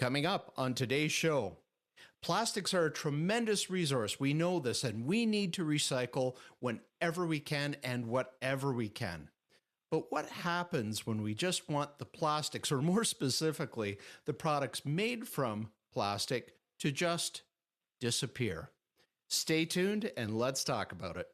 Coming up on today's show, plastics are a tremendous resource. We know this, and we need to recycle whenever we can and whatever we can. But what happens when we just want the plastics, or more specifically, the products made from plastic, to just disappear? Stay tuned and let's talk about it.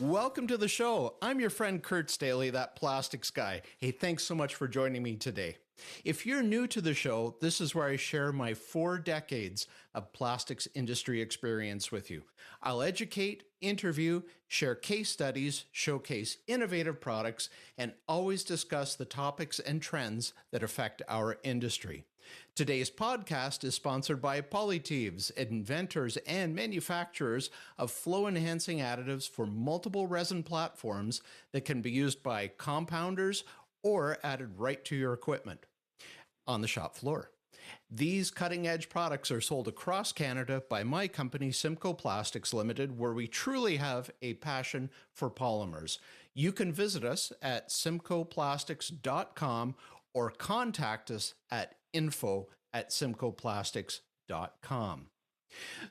Welcome to the show. I'm your friend Kurt Stahle, that plastics guy. Hey, thanks so much for joining me today. If you're new to the show, this is where I share my 4 decades of plastics industry experience with you. I'll educate, interview, share case studies, showcase innovative products, and always discuss the topics and trends that affect our industry. Today's podcast is sponsored by Polytives, inventors and manufacturers of flow-enhancing additives for multiple resin platforms that can be used by compounders or added right to your equipment on the shop floor. These cutting-edge products are sold across Canada by my company, Simcoe Plastics Limited, where we truly have a passion for polymers. You can visit us at simcoeplastics.com or contact us at info@simcoeplastics.com.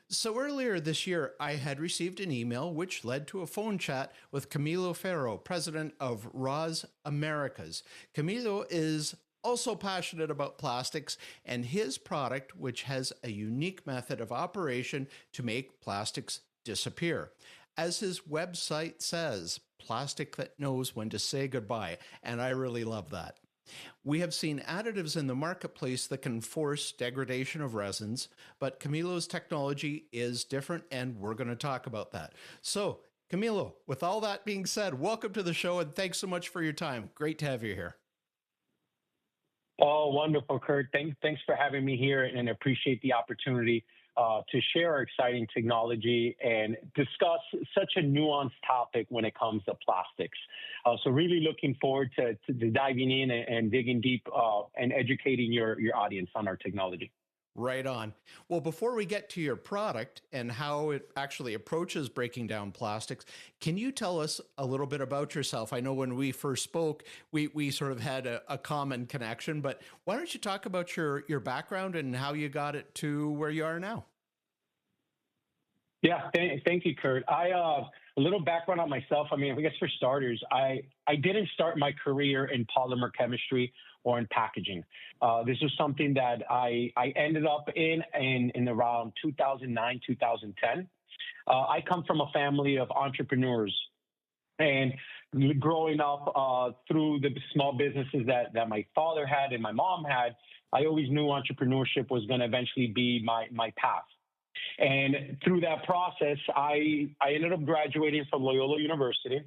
So earlier this year, I had received an email which led to a phone chat with Camilo Ferro, president of RAWS Americas. Camilo is also passionate about plastics and his product, which has a unique method of operation to make plastics disappear. As his website says, plastic that knows when to say goodbye, and I really love that. We have seen additives in the marketplace that can force degradation of resins, but Camilo's technology is different, and we're going to talk about that. So, Camilo, with all that being said, welcome to the show, and thanks so much for your time. Great to have you here. Oh, wonderful, Kurt. Thanks for having me here, and appreciate the opportunity to share our exciting technology and discuss such a nuanced topic when it comes to plastics. So really looking forward to diving in and digging deep and educating your audience on our technology. Right on. Well, before we get to your product and how it actually approaches breaking down plastics, can you tell us a little bit about yourself? I know when we first spoke, we sort of had a common connection, but why don't you talk about your background and how you got it to where you are now? Yeah, thank you, Kurt. A little background on myself. I mean, I guess for starters, I didn't start my career in polymer chemistry or in packaging. This was something that I ended up in around 2009, 2010. I come from a family of entrepreneurs, and growing up through the small businesses that my father had and my mom had, I always knew entrepreneurship was going to eventually be my path. And through that process, I ended up graduating from Loyola University.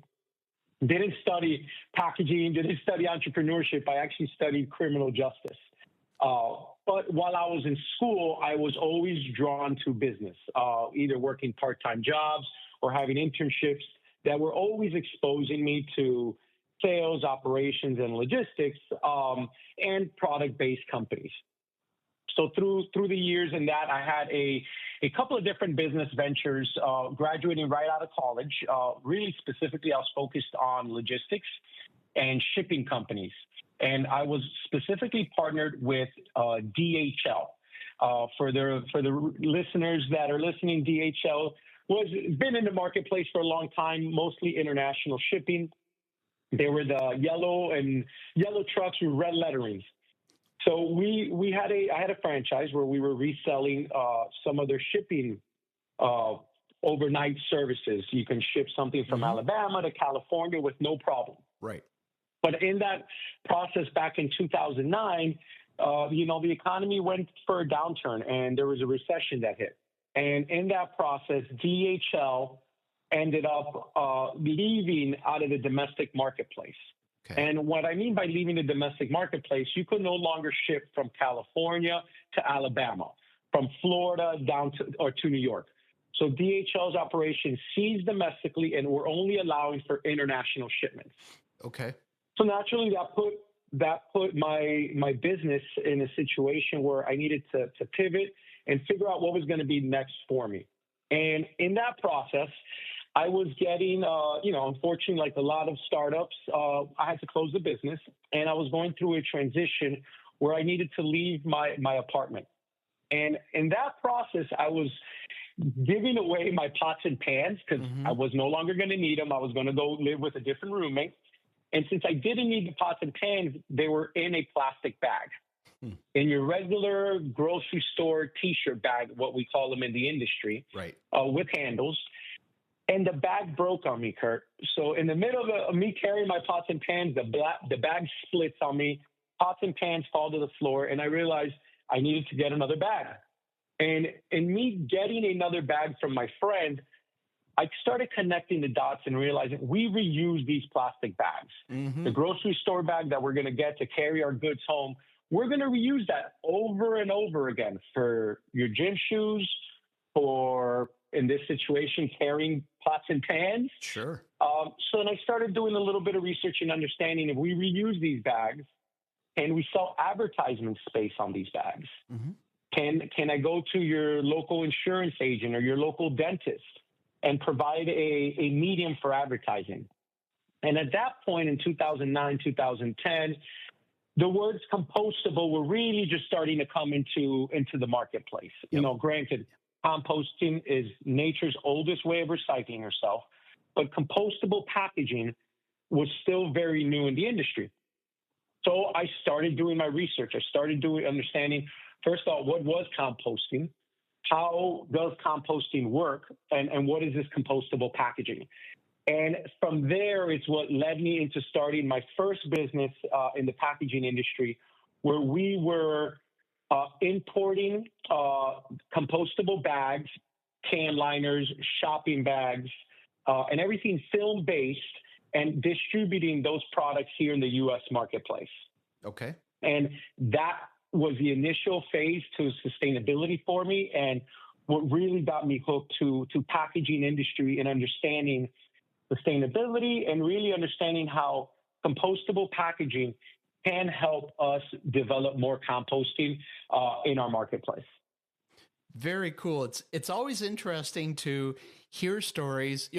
Didn't study packaging, didn't study entrepreneurship. I actually studied criminal justice. But while I was in school, I was always drawn to business, either working part-time jobs or having internships that were always exposing me to sales, operations, and logistics, and product-based companies. So through the years in that, I had a couple of different business ventures. Graduating right out of college, really specifically, I was focused on logistics and shipping companies. And I was specifically partnered with DHL. For the listeners that are listening, DHL been in the marketplace for a long time, mostly international shipping. They were the yellow trucks with red letterings. So I had a franchise where we were reselling some of their shipping overnight services. You can ship something from Alabama to California with no problem. Right. But in that process back in 2009, the economy went for a downturn and there was a recession that hit. And in that process, DHL ended up leaving out of the domestic marketplace. Okay. And what I mean by leaving the domestic marketplace, you could no longer ship from California to Alabama, from Florida down to New York. So DHL's operation ceased domestically and were only allowing for international shipments. Okay. So naturally, that put that put my business in a situation where I needed to pivot and figure out what was going to be next for me. And in that process, I was getting, unfortunately, like a lot of startups, I had to close the business, and I was going through a transition where I needed to leave my apartment. And in that process, I was giving away my pots and pans because I was no longer going to need them. I was going to go live with a different roommate. And since I didn't need the pots and pans, they were in a plastic bag. In your regular grocery store T-shirt bag, what we call them in the industry, Right. With handles. And the bag broke on me, Kurt. So in the middle of me carrying my pots and pans, the bag splits on me. Pots and pans fall to the floor, and I realized I needed to get another bag. And in me getting another bag from my friend, I started connecting the dots and realizing we reuse these plastic bags. The grocery store bag that we're going to get to carry our goods home, we're going to reuse that over and over again for your gym shoes, for, in this situation, carrying pots and pans. Sure. So then I started doing a little bit of research and understanding if we reuse these bags and we sell advertisement space on these bags. Can I go to your local insurance agent or your local dentist and provide a medium for advertising? And at that point in 2009, 2010, the words compostable were really just starting to come into the marketplace. Granted, composting is nature's oldest way of recycling herself, but compostable packaging was still very new in the industry. So I started doing my research. I started understanding, first of all, what was composting? How does composting work? And what is this compostable packaging? And from there, it's what led me into starting my first business in the packaging industry, where we were importing compostable bags, can liners, shopping bags, and everything film-based, and distributing those products here in the U.S. marketplace. Okay. And that was the initial phase to sustainability for me, and what really got me hooked to packaging industry and understanding sustainability and really understanding how compostable packaging can help us develop more composting in our marketplace. Very cool. It's always interesting to hear stories,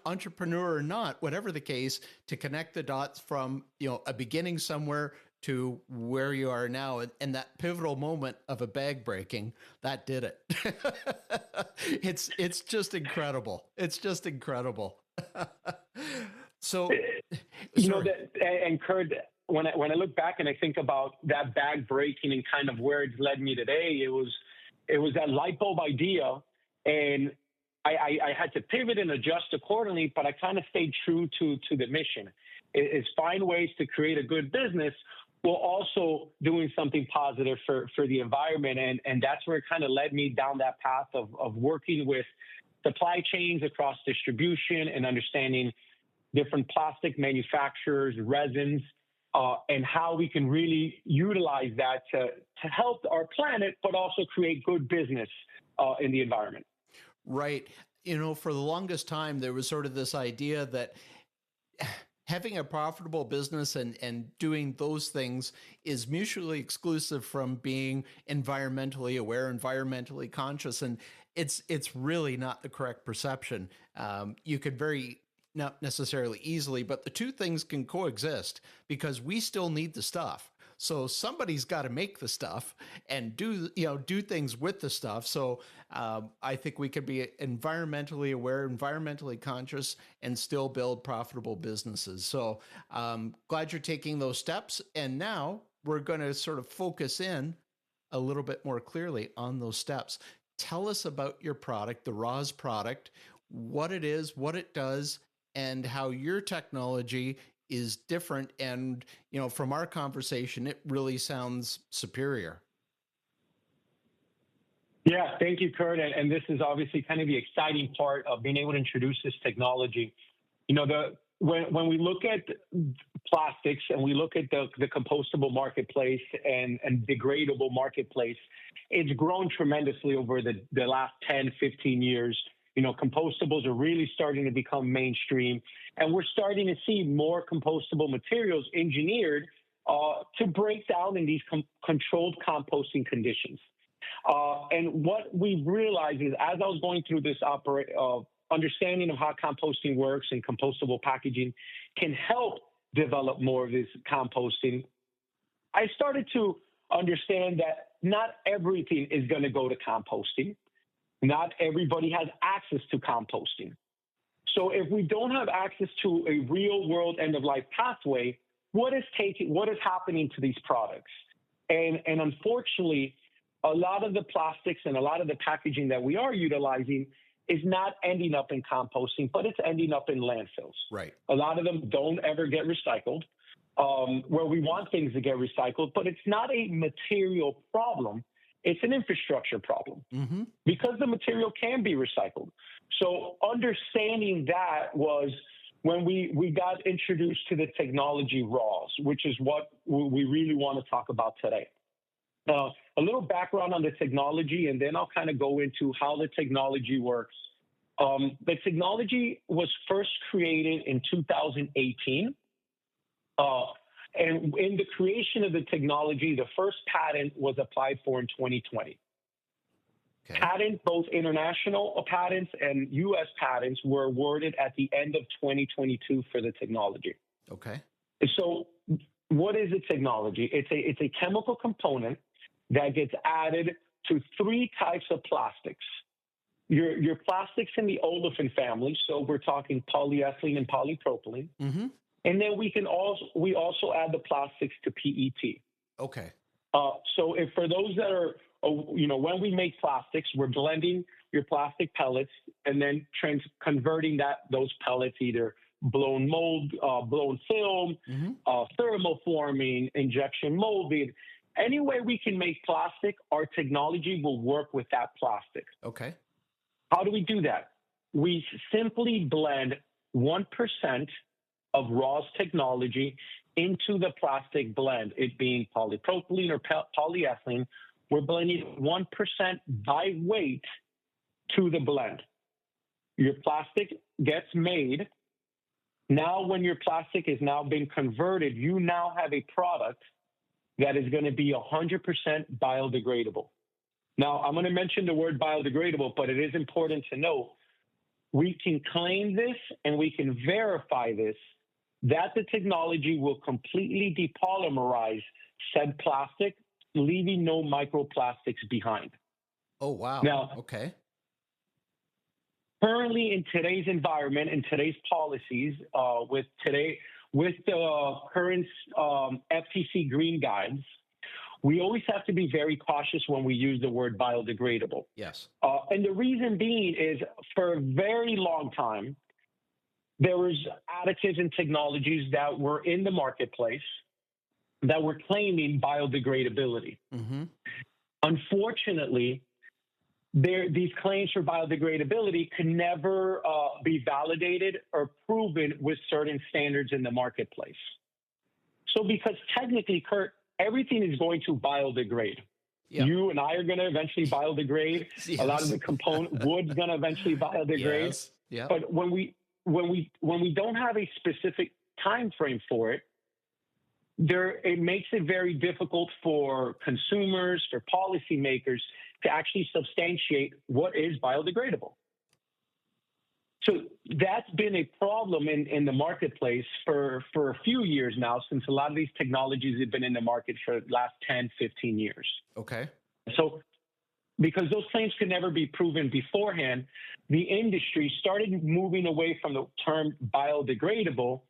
entrepreneur or not, whatever the case, to connect the dots from, a beginning somewhere to where you are now. And that pivotal moment of a bag breaking, that did it. It's just incredible. It's just incredible. So, and Kurt, when I look back and I think about that bag breaking and kind of where it's led me today, it was that light bulb idea, and I had to pivot and adjust accordingly, but I kind of stayed true to the mission. Is find ways to create a good business while also doing something positive for the environment. And that's where it kind of led me down that path of working with supply chains across distribution and understanding different plastic manufacturers, resins, and how we can really utilize that to help our planet, but also create good business in the environment. Right. For the longest time, there was sort of this idea that having a profitable business and doing those things is mutually exclusive from being environmentally aware, environmentally conscious. And it's really not the correct perception. You could not necessarily easily, but the two things can coexist because we still need the stuff. So somebody's got to make the stuff and do things with the stuff. So I think we could be environmentally aware, environmentally conscious, and still build profitable businesses. So glad you're taking those steps. And now we're going to sort of focus in a little bit more clearly on those steps. Tell us about your product, the RAWS product, what it is, what it does, and how your technology is different. And, from our conversation, it really sounds superior. Yeah, thank you, Kurt. And this is obviously kind of the exciting part of being able to introduce this technology. When we look at plastics and we look at the compostable marketplace and degradable marketplace, it's grown tremendously over the last 10, 15 years. Compostables are really starting to become mainstream, and we're starting to see more compostable materials engineered to break down in these controlled composting conditions. And what we realized is, as I was going through this understanding of how composting works and compostable packaging can help develop more of this composting, I started to understand that not everything is going to go to composting. Not everybody has access to composting. So if we don't have access to a real world end of life pathway, what is happening to these products? And unfortunately, a lot of the plastics and a lot of the packaging that we are utilizing is not ending up in composting, but it's ending up in landfills. Right. A lot of them don't ever get recycled, where we want things to get recycled, but it's not a material problem. It's an infrastructure problem because the material can be recycled. So understanding that was when we got introduced to the technology RAWS, which is what we really want to talk about today. A little background on the technology, and then I'll kind of go into how the technology works. The technology was first created in 2018. And in the creation of the technology, the first patent was applied for in 2020. Okay. Patent, both international patents and U.S. patents, were awarded at the end of 2022 for the technology. Okay. So what is a technology? It's a chemical component that gets added to three types of plastics. Your plastics in the olefin family, so we're talking polyethylene and polypropylene. And then we also add the plastics to PET. Okay. So if for those that are, when we make plastics, we're blending your plastic pellets and then converting those pellets, either blown mold, blown film, thermoforming, injection molded. Any way we can make plastic, our technology will work with that plastic. Okay. How do we do that? We simply blend 1% of RAWS technology into the plastic blend, it being polypropylene or polyethylene. We're blending 1% by weight to the blend. Your plastic gets made. Now, when your plastic is now being converted, you now have a product that is going to be 100% biodegradable. Now, I'm going to mention the word biodegradable, but it is important to know we can claim this and we can verify this, that the technology will completely depolymerize said plastic, leaving no microplastics behind. Oh, wow. Now, okay. Currently, in today's environment and today's policies, with the current FTC green guides, we always have to be very cautious when we use the word biodegradable. Yes. And the reason being is, for a very long time, there was additives and technologies that were in the marketplace that were claiming biodegradability. Unfortunately, these claims for biodegradability can never be validated or proven with certain standards in the marketplace. So because technically, Kurt, everything is going to biodegrade. Yep. You and I are going to eventually biodegrade. Yes. A lot of the wood's going to eventually biodegrade. Yes. Yep. But when we don't have a specific time frame for it, it makes it very difficult for consumers, for policymakers to actually substantiate what is biodegradable. So that's been a problem in the marketplace for a few years now, since a lot of these technologies have been in the market for the last 10, 15 years. Okay. So because those claims could never be proven beforehand, the industry started moving away from the term biodegradable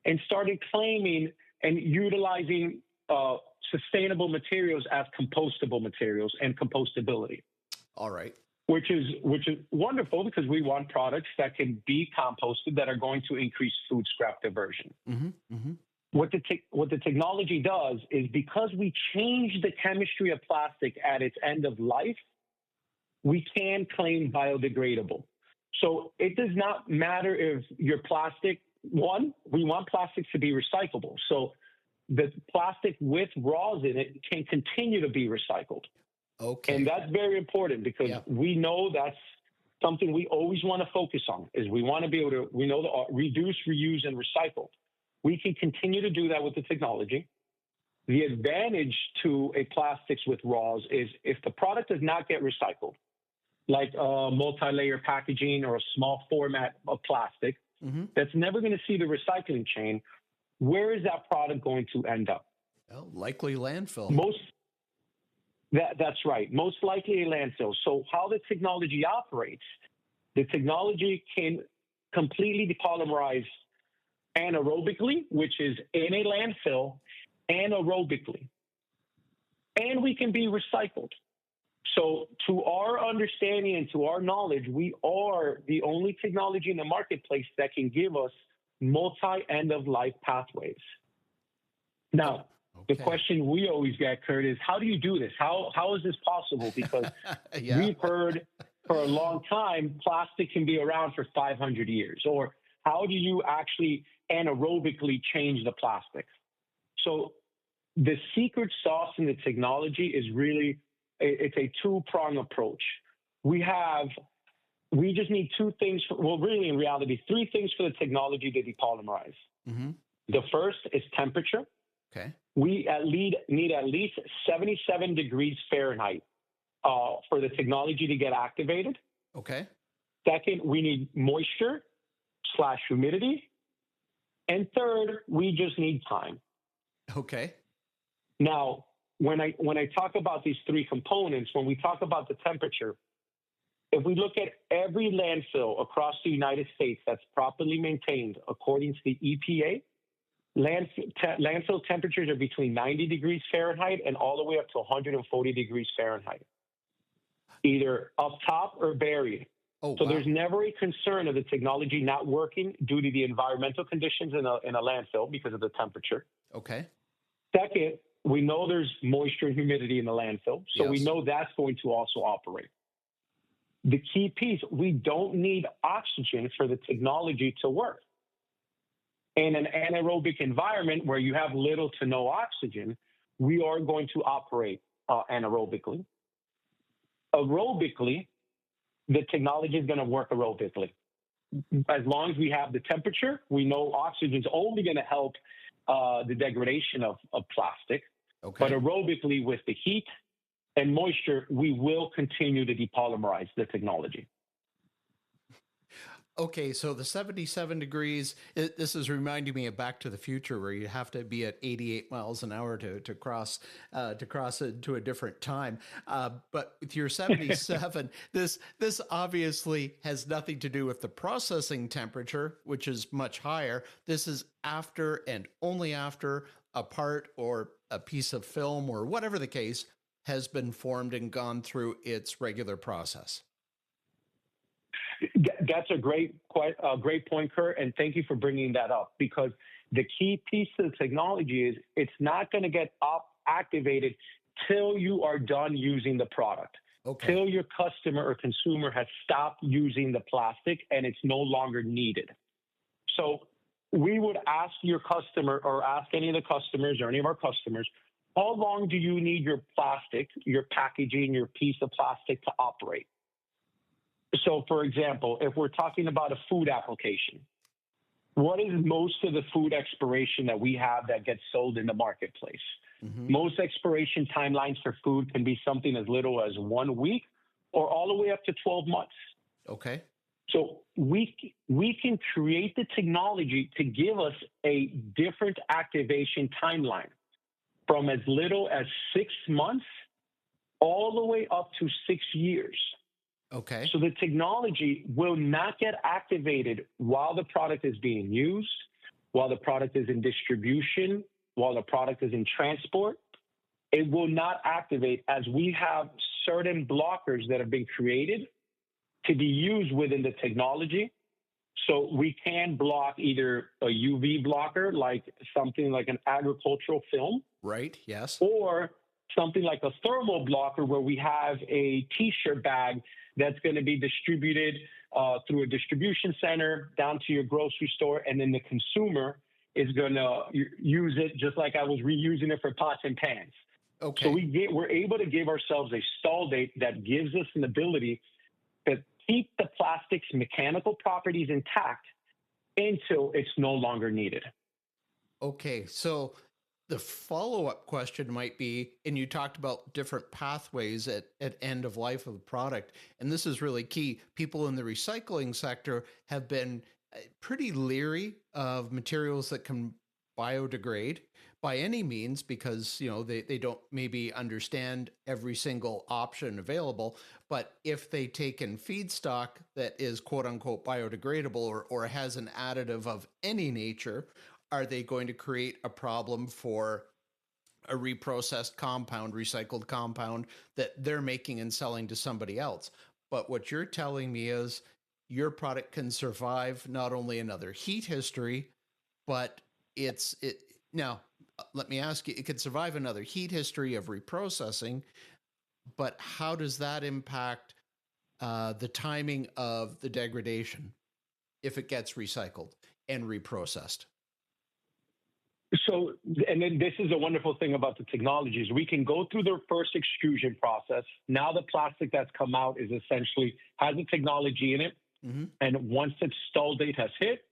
and started claiming and utilizing sustainable materials as compostable materials and compostability. All right. Which is wonderful, because we want products that can be composted that are going to increase food scrap diversion. What the technology does is, because we change the chemistry of plastic at its end of life, we can claim biodegradable. So it does not matter if your plastic, we want plastics to be recyclable. So the plastic with RAWS in it can continue to be recycled. Okay. And that's very important, because we know that's something we always want to focus on, is we want to be able to, reduce, reuse, and recycle. We can continue to do that with the technology. The advantage to a plastics with RAWS is if the product does not get recycled, like a multi-layer packaging or a small format of plastic, that's never going to see the recycling chain, where is that product going to end up? Well, likely landfill. That's right. Most likely a landfill. So how the technology operates, the technology can completely depolymerize anaerobically, which is in a landfill, anaerobically. And we can be recycled. So to our understanding and to our knowledge, we are the only technology in the marketplace that can give us multi-end-of-life pathways. Now, the question we always get, Kurt, is how do you do this? How is this possible? Because we've heard for a long time, plastic can be around for 500 years. Or how do you actually anaerobically change the plastic? So the secret sauce in the technology is really, it's a two-prong approach. We just need two things, really in reality, three things for the technology to depolymerize. The first is temperature. Okay. We need at least 77 degrees Fahrenheit for the technology to get activated. Okay. Second, we need moisture/humidity. And third, we just need time. Okay. Now, when I talk about these three components, when we talk about the temperature, if we look at every landfill across the United States that's properly maintained according to the EPA, landfill temperatures are between 90 degrees Fahrenheit and all the way up to 140 degrees Fahrenheit, either up top or buried. Oh, so wow. There's never a concern of the technology not working due to the environmental conditions in a landfill because of the temperature. Okay. Second, we know there's moisture and humidity in the landfill, so we know that's going to also operate. The key piece, we don't need oxygen for the technology to work. In an anaerobic environment where you have little to no oxygen, we are going to operate anaerobically. Aerobically, the technology is going to work aerobically. As long as we have the temperature, we know oxygen is only going to help the degradation of plastic. Okay. But aerobically, with the heat and moisture, we will continue to depolymerize the technology. Okay, so the 77 degrees, this is reminding me of Back to the Future, where you have to be at 88 miles an hour to cross it to a different time. But with your 77, this obviously has nothing to do with the processing temperature, which is much higher. This is after and only after a part or a piece of film or whatever the case has been formed and gone through its regular process. That's a great point, Kurt, and thank you for bringing that up, because the key piece of the technology is it's not going to get activated till you are done using the product, till your customer or consumer has stopped using the plastic and it's no longer needed. So we would ask your customer or ask any of the customers or any of our customers, how long do you need your plastic, your packaging, your piece of plastic to operate? So, for example, if we're talking about a food application, what is most of the food expiration that we have that gets sold in the marketplace? Most expiration timelines for food can be something as little as 1 week or all the way up to 12 months. Okay. So we can create the technology to give us a different activation timeline from as little as 6 months all the way up to 6 years. Okay. So the technology will not get activated while the product is being used, while the product is in distribution, while the product is in transport. It will not activate, as we have certain blockers that have been created to be used within the technology. So we can block either a UV blocker, like something like an agricultural film. Right, yes. Or something like a thermal blocker, where we have a T-shirt bag that's going to be distributed through a distribution center down to your grocery store, and then the consumer is going to use it just like I was reusing it for pots and pans. Okay. So we're able to give ourselves a stall date that gives us an ability to keep the plastic's mechanical properties intact until it's no longer needed. Okay, so The follow-up question might be, and you talked about different pathways at end of life of the product, and this is really key. People in the recycling sector have been pretty leery of materials that can biodegrade by any means because they don't maybe understand every single option available. But if they take in feedstock that is quote unquote biodegradable or has an additive of any nature, are they going to create a problem for a reprocessed compound, recycled compound that they're making and selling to somebody else? But what you're telling me is your product can survive not only another heat history, but now let me ask you, it could survive another heat history of reprocessing, but how does that impact the timing of the degradation if it gets recycled and reprocessed? So, and then this is a wonderful thing about the technologies. We can go through the first extrusion process. Now the plastic that's come out is essentially has a technology in it. Mm-hmm. And once its stall date has hit,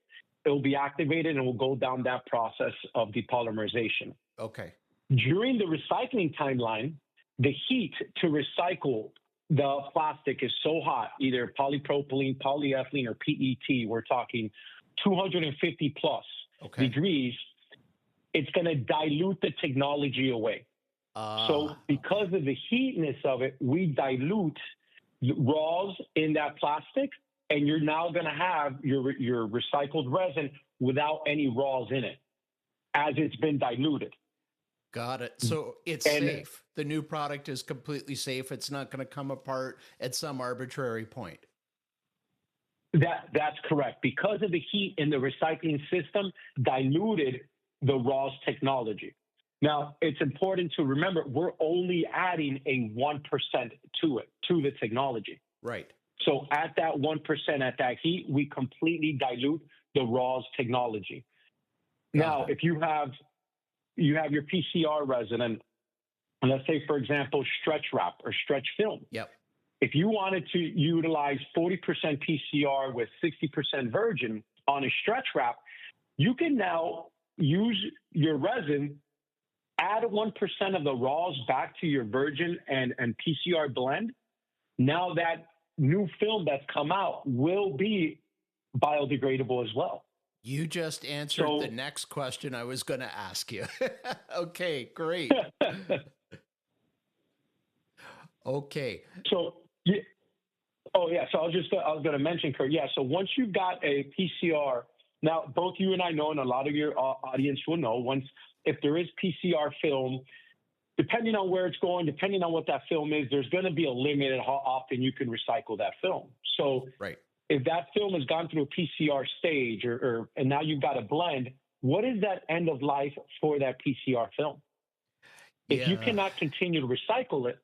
it will be activated and will go down that process of depolymerization. Okay. During the recycling timeline, the heat to recycle the plastic is so hot, either polypropylene, polyethylene, or PET, we're talking 250 plus degrees, it's going to dilute the technology away. So because of the heatness of it, we dilute RAWS in that plastic, and you're now going to have your recycled resin without any RAWS in it, as it's been diluted. Got it. So it's safe. The new product is completely safe. It's not going to come apart at some arbitrary point. That's correct. Because of the heat in the recycling system, diluted the RAWS technology. Now, it's important to remember, we're only adding a 1% to it, to the technology. Right. So at that 1%, at that heat, we completely dilute the RAWS technology. Now, if you have your PCR resin, and let's say, for example, stretch wrap or stretch film. Yep. If you wanted to utilize 40% PCR with 60% virgin on a stretch wrap, you can now use your resin, add 1% of the RAWS back to your virgin and PCR blend. Now that new film that's come out will be biodegradable as well. You just answered the next question I was going to ask you. Okay, great. Okay. So, yeah. Oh, yeah. So I was going to mention, Kurt. Yeah. So once you've got a PCR, now both you and I know, and a lot of your audience will know, if there is PCR film, depending on where it's going, depending on what that film is, there's going to be a limit at how often you can recycle that film. So if that film has gone through a PCR stage and now you've got a blend, what is that end of life for that PCR film? If you cannot continue to recycle it,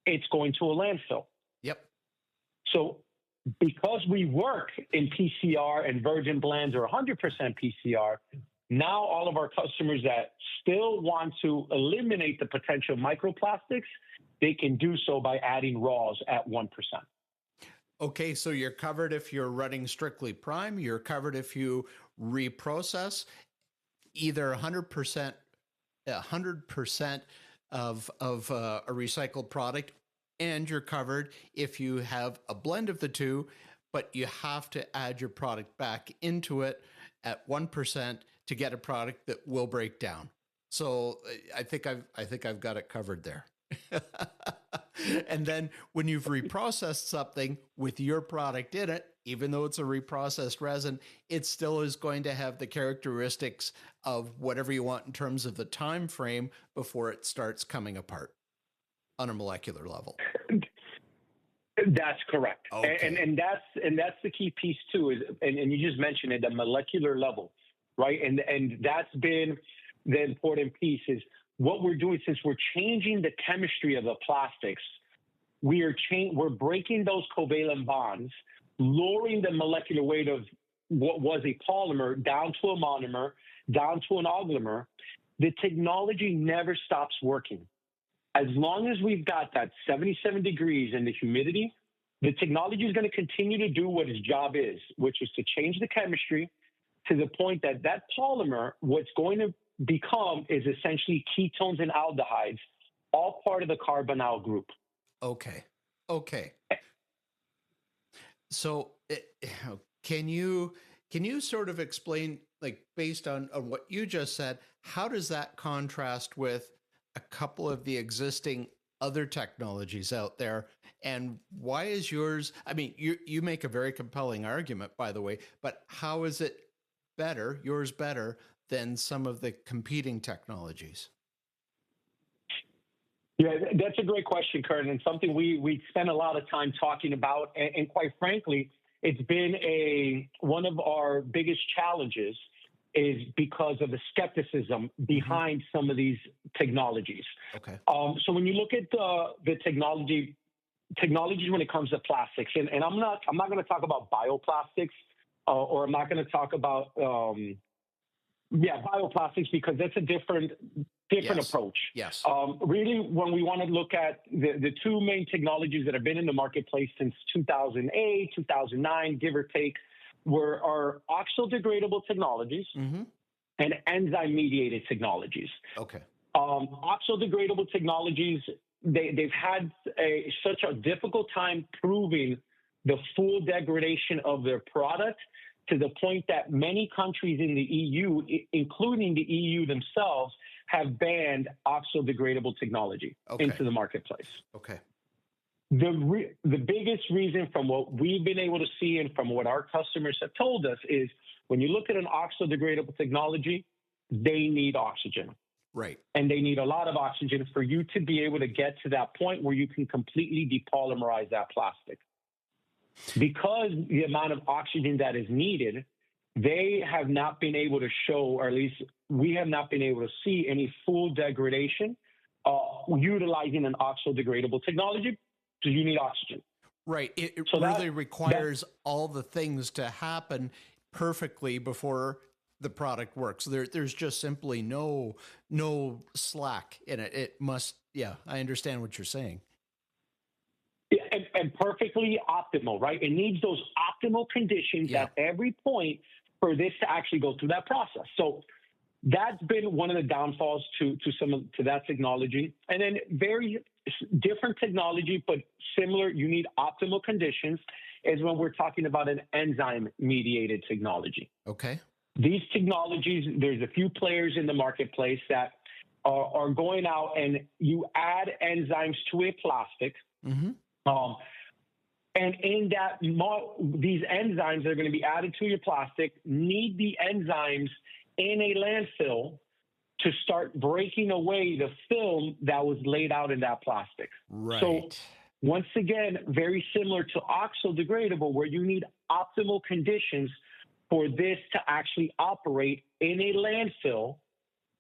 it's going to a landfill. Yep. So because we work in PCR and virgin blends or 100% PCR, now all of our customers that still want to eliminate the potential microplastics, they can do so by adding RAWS at 1%. Okay, so you're covered if you're running strictly prime. You're covered if you reprocess either 100% of a recycled product, and you're covered if you have a blend of the two, but you have to add your product back into it at 1% to get a product that will break down. So I think I've got it covered there. And then when you've reprocessed something with your product in it, even though it's a reprocessed resin, it still is going to have the characteristics of whatever you want in terms of the time frame before it starts coming apart on a molecular level. That's correct. Okay. And that's the key piece too, is and you just mentioned it, the molecular level, right? And that's been the important piece, is what we're doing, since we're changing the chemistry of the plastics, we're breaking those covalent bonds, lowering the molecular weight of what was a polymer down to a monomer, down to an oligomeric. The technology never stops working. As long as we've got that 77 degrees and the humidity, the technology is going to continue to do what its job is, which is to change the chemistry to the point that that polymer, what's going to become is essentially ketones and aldehydes, all part of the carbonyl group. Okay. Okay. So can you sort of explain, like, based on what you just said, how does that contrast with a couple of the existing other technologies out there, and why is yours? I mean, you make a very compelling argument, by the way, but how is it better, yours better than some of the competing technologies? Yeah, that's a great question, Kurt, and something we spend a lot of time talking about. And quite frankly, it's been one of our biggest challenges is because of the skepticism behind some of these technologies. Okay. So when you look at the technologies when it comes to plastics, and I'm not going to talk about bioplastics, or I'm not going to talk about bioplastics, because that's a different Yes. approach. Yes. Really, when we want to look at the two main technologies that have been in the marketplace since 2008, 2009, give or take, are oxo-degradable technologies and enzyme-mediated technologies. Okay. Oxo-degradable technologies, they've had such a difficult time proving the full degradation of their product, to the point that many countries in the EU, including the EU themselves, have banned oxo-degradable technology into the marketplace. Okay. The biggest reason, from what we've been able to see and from what our customers have told us, is when you look at an oxo-degradable technology, they need oxygen. Right. And they need a lot of oxygen for you to be able to get to that point where you can completely depolymerize that plastic. Because the amount of oxygen that is needed, they have not been able to show, or at least we have not been able to see, any full degradation utilizing an oxo-degradable technology, because you need oxygen. Right. It really requires all the things to happen perfectly before the product works. There's just simply no slack in it. It must, I understand what you're saying. And perfectly optimal, right? It needs those optimal conditions at every point for this to actually go through that process. So that's been one of the downfalls to that technology. And then very different technology, but similar, you need optimal conditions, is when we're talking about an enzyme-mediated technology. Okay. These technologies, there's a few players in the marketplace that are going out, and you add enzymes to a plastic. And in that, these enzymes that are going to be added to your plastic need the enzymes in a landfill to start breaking away the film that was laid out in that plastic. Right. So once again, very similar to oxo-degradable, where you need optimal conditions for this to actually operate in a landfill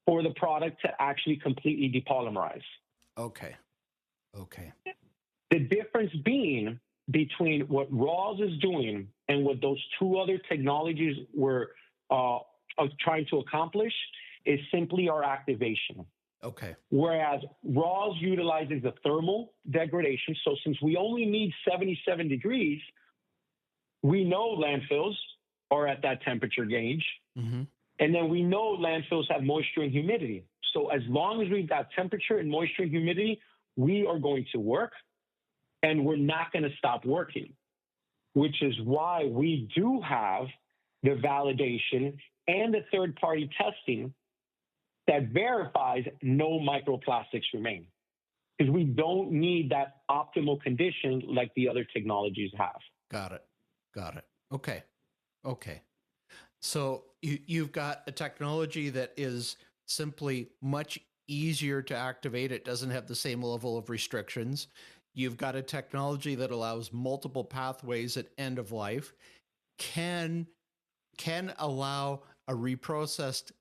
for the product to actually completely depolymerize. Okay. Okay. The difference being between what RAWS is doing and what those two other technologies were trying to accomplish is simply our activation. Okay. Whereas RAWS utilizes the thermal degradation. So since we only need 77 degrees, we know landfills are at that temperature gauge. And then we know landfills have moisture and humidity. So as long as we've got temperature and moisture and humidity, we are going to work. And we're not going to stop working, which is why we do have the validation and the third-party testing that verifies no microplastics remain, because we don't need that optimal condition like the other technologies have. Got it. Okay. So you've got a technology that is simply much easier to activate. It doesn't have the same level of restrictions. You've got a technology that allows multiple pathways at end of life, can allow a reprocessed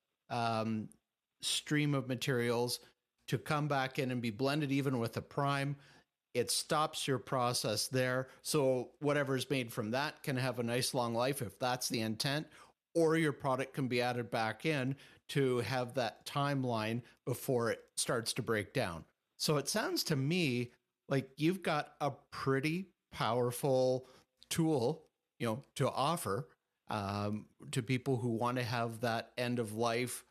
stream of materials to come back in and be blended even with a prime. It stops your process there. So whatever's made from that can have a nice long life if that's the intent, or your product can be added back in to have that timeline before it starts to break down. So it sounds to me like you've got a pretty powerful tool, to offer to people who want to have that end of life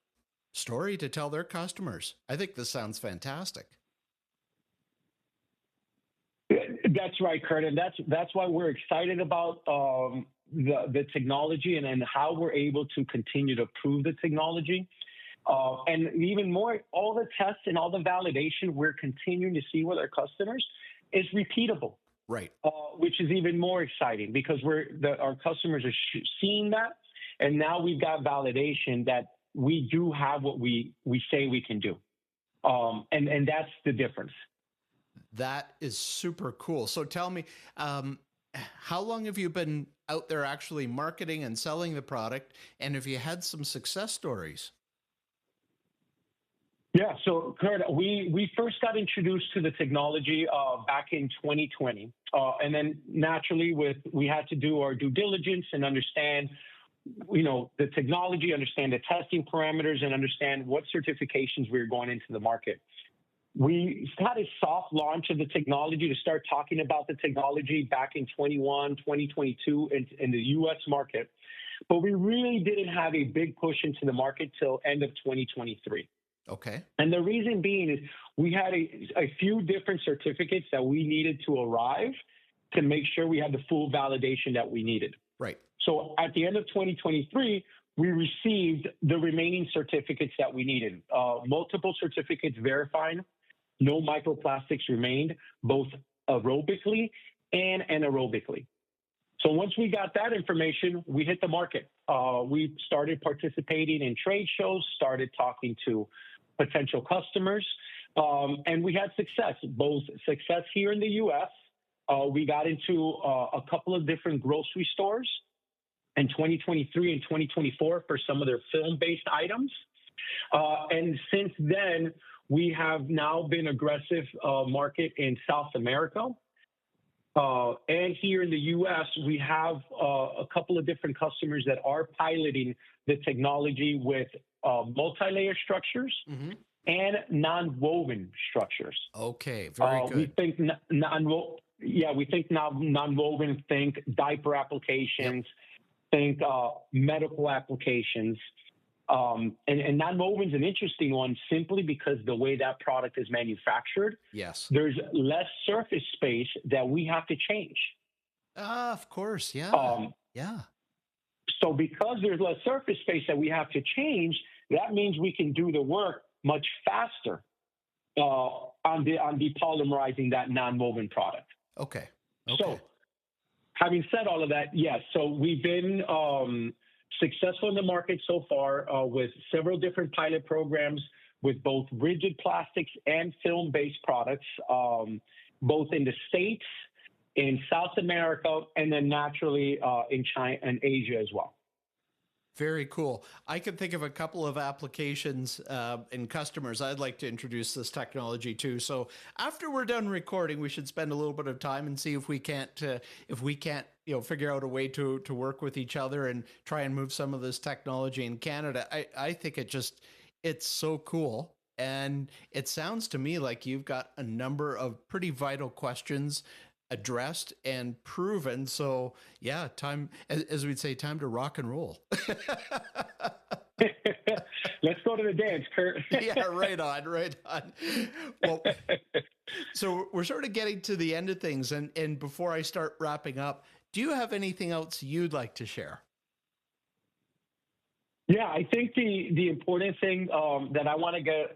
story to tell their customers. I think this sounds fantastic. That's right, Kurt, and that's why we're excited about the technology and how we're able to continue to prove the technology. And even more, all the tests and all the validation we're continuing to see with our customers is repeatable. Right. Which is even more exciting because our customers are seeing that, and now we've got validation that we do have what we say we can do, and that's the difference. That is super cool. So tell me, how long have you been out there actually marketing and selling the product, and have you had some success stories? Yeah, so Kurt, we first got introduced to the technology back in 2020, and then naturally, we had to do our due diligence and understand, the technology, understand the testing parameters, and understand what certifications we were going into the market. We had a soft launch of the technology to start talking about the technology back in 2022 in the U.S. market, but we really didn't have a big push into the market till end of 2023. Okay. And the reason being is we had a few different certificates that we needed to arrive to make sure we had the full validation that we needed. Right. So at the end of 2023, we received the remaining certificates that we needed, multiple certificates verifying no microplastics remained, both aerobically and anaerobically. So once we got that information, we hit the market. We started participating in trade shows, started talking to potential customers, and we had success, both success here in the U.S. We got into a couple of different grocery stores in 2023 and 2024 for some of their film-based items. And since then, we have now been aggressive market in South America. And here in the U.S., we have a couple of different customers that are piloting the technology with multi-layer structures and non-woven structures. Okay, very good. We think non-woven, think diaper applications, think medical applications. And non-woven is an interesting one simply because the way that product is manufactured, yes, there's less surface space that we have to change. Of course, yeah. Yeah. So because there's less surface space that we have to change, that means we can do the work much faster on depolymerizing that non-woven product. Okay. So having said all of that, yes, so we've been successful in the market so far with several different pilot programs with both rigid plastics and film-based products, both in the States, in South America, and then naturally in China and Asia as well. Very cool. I can think of a couple of applications and customers I'd like to introduce this technology to. So after we're done recording, we should spend a little bit of time and see if we can't figure out a way to work with each other and try and move some of this technology in Canada. I think it's so cool. And it sounds to me like you've got a number of pretty vital questions addressed and proven. So yeah, time, as we'd say, time to rock and roll. Let's go to the dance, Kurt. Yeah, right on, right on. Well, so we're sort of getting to the end of things. And before I start wrapping up, do you have anything else you'd like to share? Yeah, I think the important thing that I want to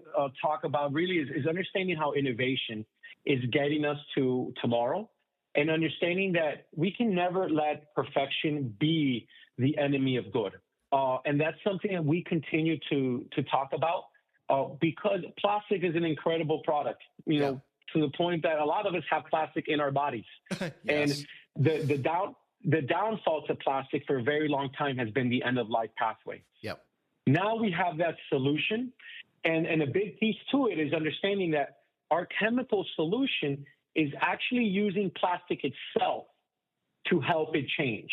talk about really is understanding how innovation is getting us to tomorrow, and understanding that we can never let perfection be the enemy of good. And that's something that we continue to talk about because plastic is an incredible product, you know, to the point that a lot of us have plastic in our bodies. Yes. And the downfall to plastic for a very long time has been the end of life pathway. Yep. Now we have that solution. And a big piece to it is understanding that our chemical solution is actually using plastic itself to help it change.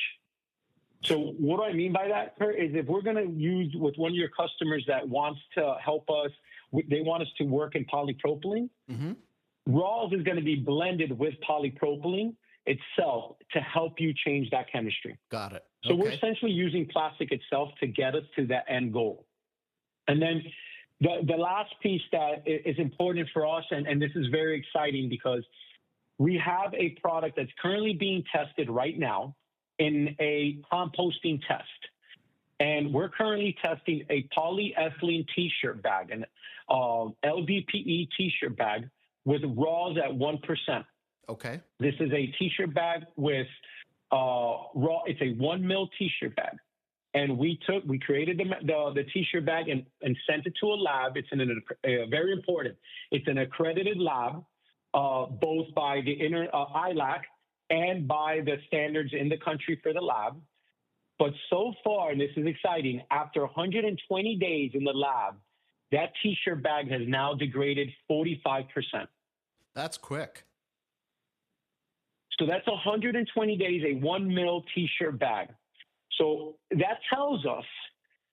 So what do I mean by that, Kurt, is if we're going to use with one of your customers that wants to help us, they want us to work in polypropylene, RAWS is going to be blended with polypropylene itself to help you change that chemistry. Got it. So we're essentially using plastic itself to get us to that end goal. And then The last piece that is important for us, and this is very exciting because we have a product that's currently being tested right now in a composting test. And we're currently testing a polyethylene t-shirt bag, an LDPE t-shirt bag with RAWS at 1%. Okay. This is a t-shirt bag with it's a 1 mil t-shirt bag. And we created the t-shirt bag and sent it to a lab. It's very important. It's an accredited lab, both by the ILAC and by the standards in the country for the lab. But so far, and this is exciting, after 120 days in the lab, that t-shirt bag has now degraded 45%. That's quick. So that's 120 days, a 1 mil t-shirt bag. So that tells us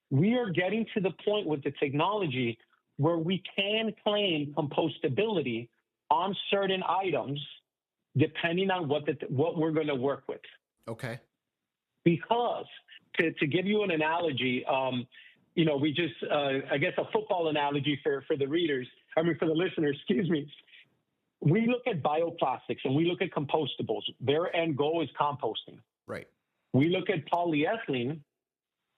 we are getting to the point with the technology where we can claim compostability on certain items, depending on what we're going to work with. Okay. Because to give you an analogy, we just, I guess a football analogy for the listeners, excuse me. We look at bioplastics and we look at compostables. Their end goal is composting. Right. We look at polyethylene.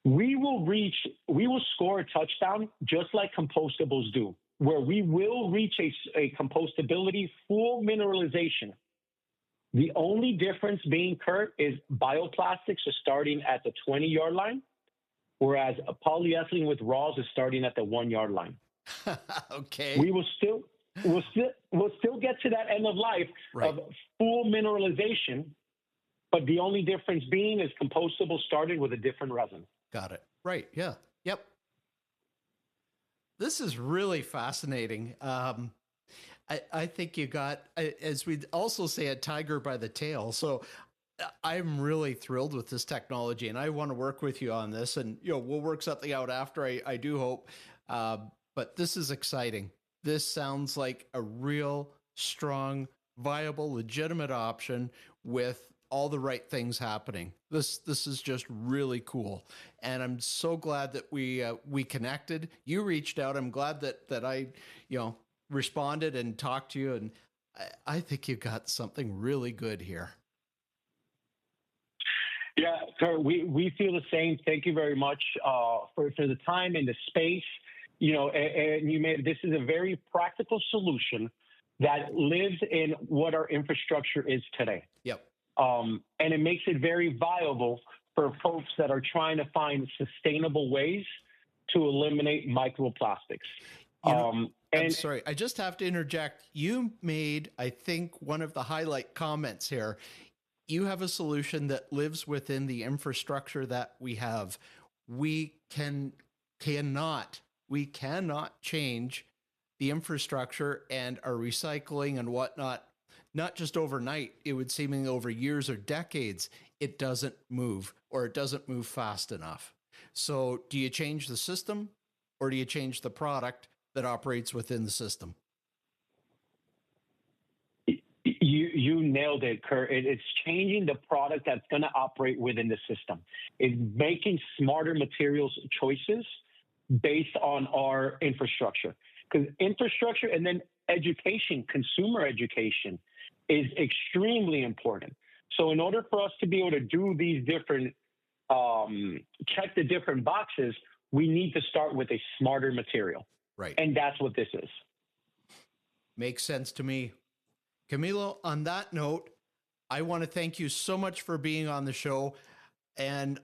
We will score a touchdown just like compostables do, where we will reach a compostability full mineralization. The only difference being, Kurt, is bioplastics are starting at the 20-yard line, whereas a polyethylene with RAWS is starting at the 1-yard line. Okay. We'll still get to that end of life of full mineralization, but the only difference being is compostable started with a different resin. Got it. Right. Yeah. Yep. This is really fascinating. I think you got, as we also say, a tiger by the tail. So I'm really thrilled with this technology, and I want to work with you on this. And we'll work something out after. I do hope. But this is exciting. This sounds like a real strong, viable, legitimate option with all the right things happening. This is just really cool, and I'm so glad that we connected. You reached out. I'm glad that I responded and talked to you, and I think you got something really good here. Yeah, Kurt, we feel the same. Thank you very much for the time and the space. And this is a very practical solution that lives in what our infrastructure is today. Yep. And it makes it very viable for folks that are trying to find sustainable ways to eliminate microplastics. I'm sorry, I just have to interject. You made, I think, one of the highlight comments here. You have a solution that lives within the infrastructure that we have. We cannot change the infrastructure and our recycling and whatnot, not just overnight. It would seemingly over years or decades. It doesn't move, or it doesn't move fast enough. So do you change the system, or do you change the product that operates within the system? You nailed it, Kurt. It's changing the product that's going to operate within the system. It's making smarter materials choices based on our infrastructure. Because infrastructure and then education, consumer education, is extremely important. So in order for us to be able to do these different, check the different boxes, we need to start with a smarter material. Right. And that's what this is. Makes sense to me. Camilo, on that note, I want to thank you so much for being on the show. And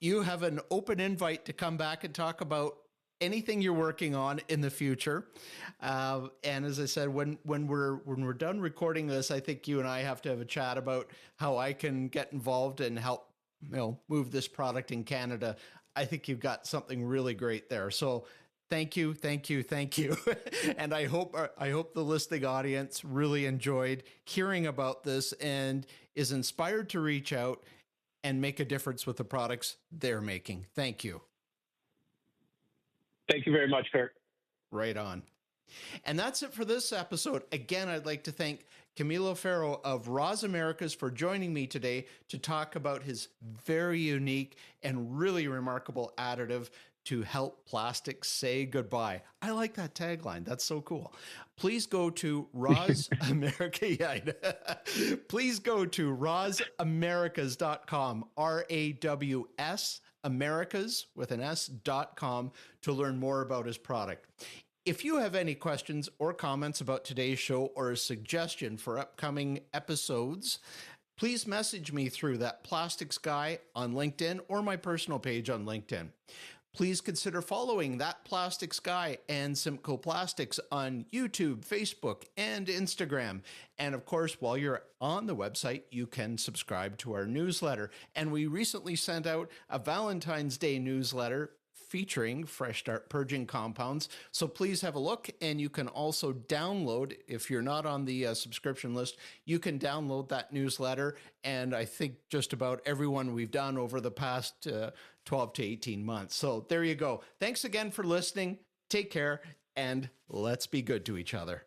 you have an open invite to come back and talk about anything you're working on in the future. And as I said, when we're done recording this, I think you and I have to have a chat about how I can get involved and help move this product in Canada. I think you've got something really great there. So thank you. And I hope the listening audience really enjoyed hearing about this and is inspired to reach out and make a difference with the products they're making. Thank you. Thank you very much, Kurt. Right on. And that's it for this episode. Again, I'd like to thank Camilo Ferro of RAWS Americas for joining me today to talk about his very unique and really remarkable additive to help plastics say goodbye. I like that tagline. That's so cool. Please go to RAWS America. Yeah, please go to rawsamericas.com, RAWS Americas with an S.com to learn more about his product. If you have any questions or comments about today's show or a suggestion for upcoming episodes, please message me through that Plastics Guy on LinkedIn or my personal page on LinkedIn. Please consider following That Plastics Guy and Simcoe Plastics on YouTube, Facebook, and Instagram. And of course, while you're on the website, you can subscribe to our newsletter. And we recently sent out a Valentine's Day newsletter featuring Fresh Start Purging compounds. So please have a look, and you can also download, if you're not on the subscription list, you can download that newsletter. And I think just about everyone we've done over the past 12 to 18 months. So there you go. Thanks again for listening. Take care, and let's be good to each other.